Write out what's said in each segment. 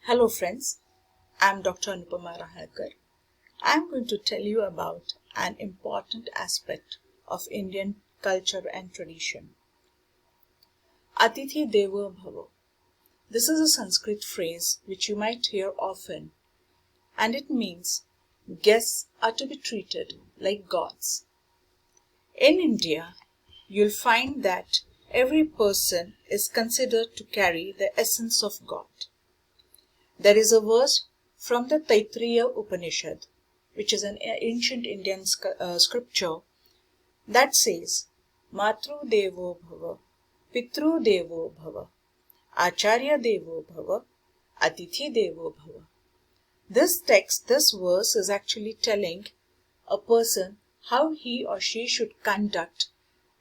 Hello friends, I am Dr. Anupama Rahalkar. I am going to tell you about an important aspect of Indian culture and tradition. Atithi Devo Bhava. This is a Sanskrit phrase which you might hear often, and it means guests are to be treated like gods. In India, you'll find that every person is considered to carry the essence of God. There is a verse from the Taittiriya Upanishad, which is an ancient Indian scripture, that says, Matru Devo Bhava, Pitru Devo Bhava, Acharya Devo Bhava, Atithi Devo Bhava. This verse is actually telling a person how he or she should conduct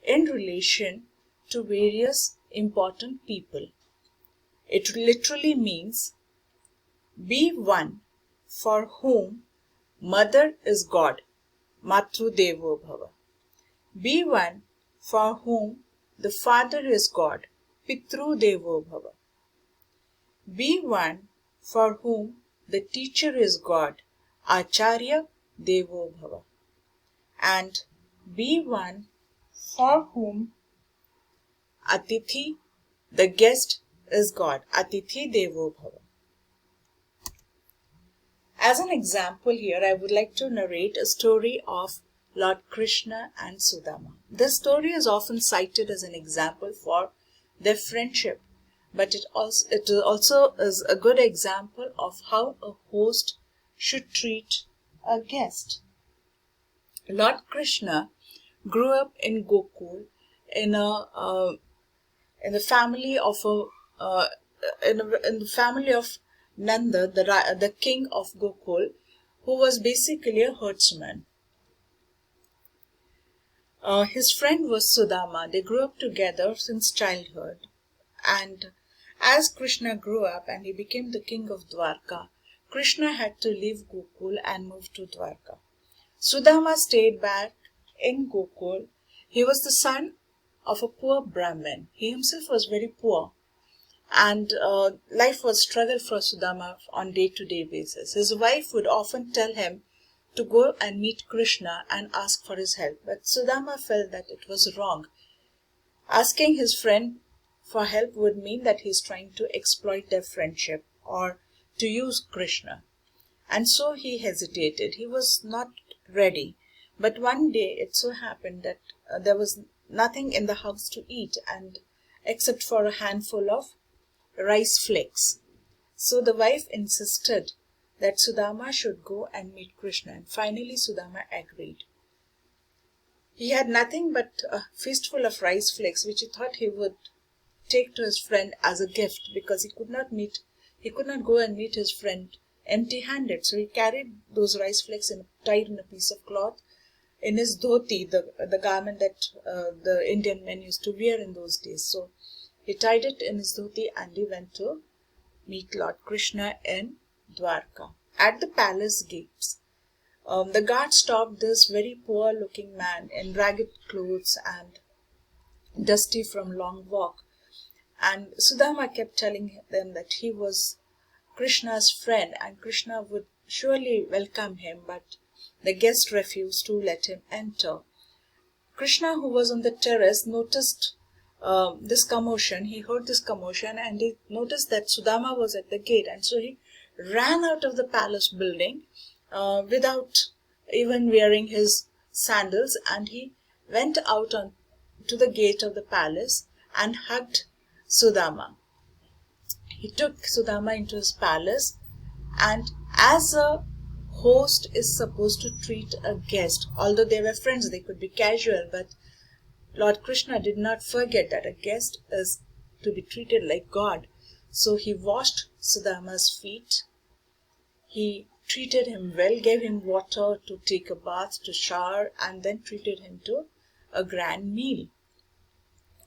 in relation to various important people. It literally means be one for whom mother is God, Matru Devo Bhava. Be one for whom the father is God, Pitru Devo Bhava. Be one for whom the teacher is God, Acharya Devo Bhava. And be one for whom Atithi, the guest, is God, Atithi Devo Bhava. As an example here, I would like to narrate a story of Lord Krishna and Sudama. This story is often cited as an example for their friendship, but it also is a good example of how a host should treat a guest. Lord Krishna grew up in Gokul in the family of Nanda, the king of Gokul, who was basically a herdsman. His friend was Sudama. They grew up together since childhood. And as Krishna grew up and he became the king of Dwarka, Krishna had to leave Gokul and move to Dwarka. Sudama stayed back in Gokul. He was the son of a poor Brahmin. He himself was very poor. And life was struggle for Sudama on day-to-day basis. His wife would often tell him to go and meet Krishna and ask for his help. But Sudama felt that it was wrong. Asking his friend for help would mean that he's trying to exploit their friendship or to use Krishna. And so he hesitated. He was not ready. But one day it so happened that there was nothing in the house to eat and except for a handful of rice flakes. So the wife insisted that Sudama should go and meet Krishna, and finally Sudama agreed. He had nothing but a fistful of rice flakes, which he thought he would take to his friend as a gift, because he could not go and meet his friend empty-handed. So he carried those rice flakes tied in a piece of cloth in his dhoti, the garment that the Indian men used to wear in those days. So he tied it in his dhoti and he went to meet Lord Krishna in Dwarka. At the palace gates, the guard stopped this very poor-looking man in ragged clothes and dusty from long walk. And Sudama kept telling them that he was Krishna's friend and Krishna would surely welcome him, but the guest refused to let him enter. Krishna, who was on the terrace, noticed this commotion. He heard this commotion and he noticed that Sudama was at the gate, and so he ran out of the palace building without even wearing his sandals, and he went out to the gate of the palace and hugged Sudama. He took Sudama into his palace, and as a host is supposed to treat a guest, although they were friends, they could be casual, but Lord Krishna did not forget that a guest is to be treated like God. So he washed Sudama's feet. He treated him well, gave him water to take a bath, to shower, and then treated him to a grand meal.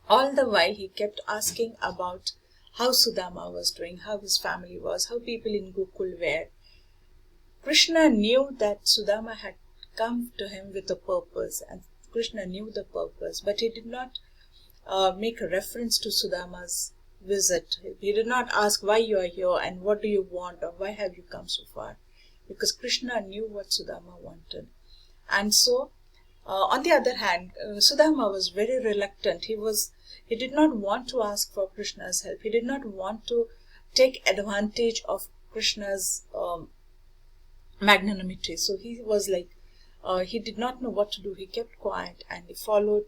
All the while he kept asking about how Sudama was doing, how his family was, how people in Gokul were. Krishna knew that Sudama had come to him with a purpose, and Krishna knew the purpose, but he did not make a reference to Sudama's visit. He did not ask why you are here and what do you want or why have you come so far, because Krishna knew what Sudama wanted. And so, on the other hand, Sudama was very reluctant. He did not want to ask for Krishna's help. He did not want to take advantage of Krishna's magnanimity. So he was like, he did not know what to do. He kept quiet and he followed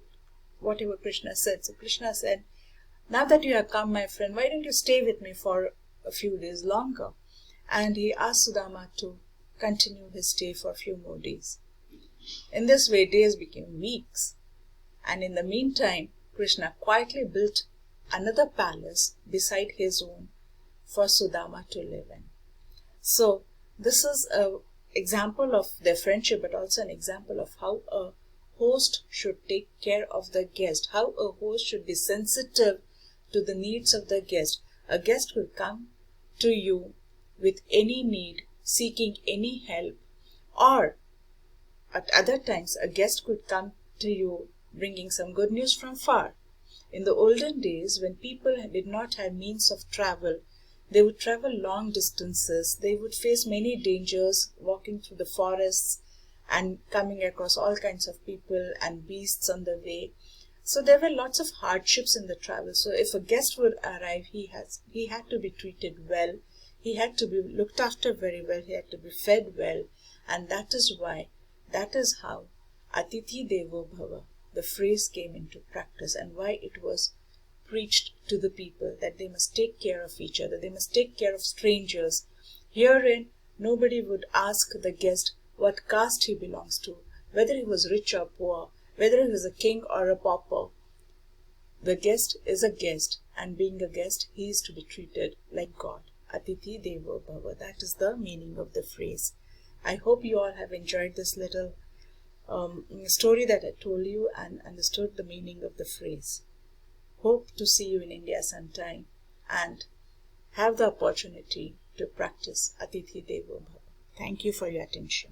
whatever Krishna said. So Krishna said, now that you have come, my friend, why don't you stay with me for a few days longer? And he asked Sudama to continue his stay for a few more days. In this way, days became weeks. And in the meantime, Krishna quietly built another palace beside his own for Sudama to live in. So, this is an example of their friendship, but also an example of how a host should take care of the guest, how a host should be sensitive to the needs of the guest. A guest will come to you with any need, seeking any help, or at other times a guest could come to you bringing some good news from far. In the olden days, when people did not have means of travel, they would travel long distances. They would face many dangers walking through the forests and coming across all kinds of people and beasts on the way. So there were lots of hardships in the travel. So if a guest would arrive, he had to be treated well. He had to be looked after very well. He had to be fed well. And that is how Atithi Devo Bhava, the phrase, came into practice, and why it was preached to the people, that they must take care of each other. They must take care of strangers. Herein, nobody would ask the guest what caste he belongs to, whether he was rich or poor, whether he was a king or a pauper. The guest is a guest, and being a guest, he is to be treated like God. Atithi Devo Bhava. That is the meaning of the phrase. I hope you all have enjoyed this little story that I told you and understood the meaning of the phrase. Hope to see you in India sometime and have the opportunity to practice Atithi Devo Bhava. Thank you for your attention.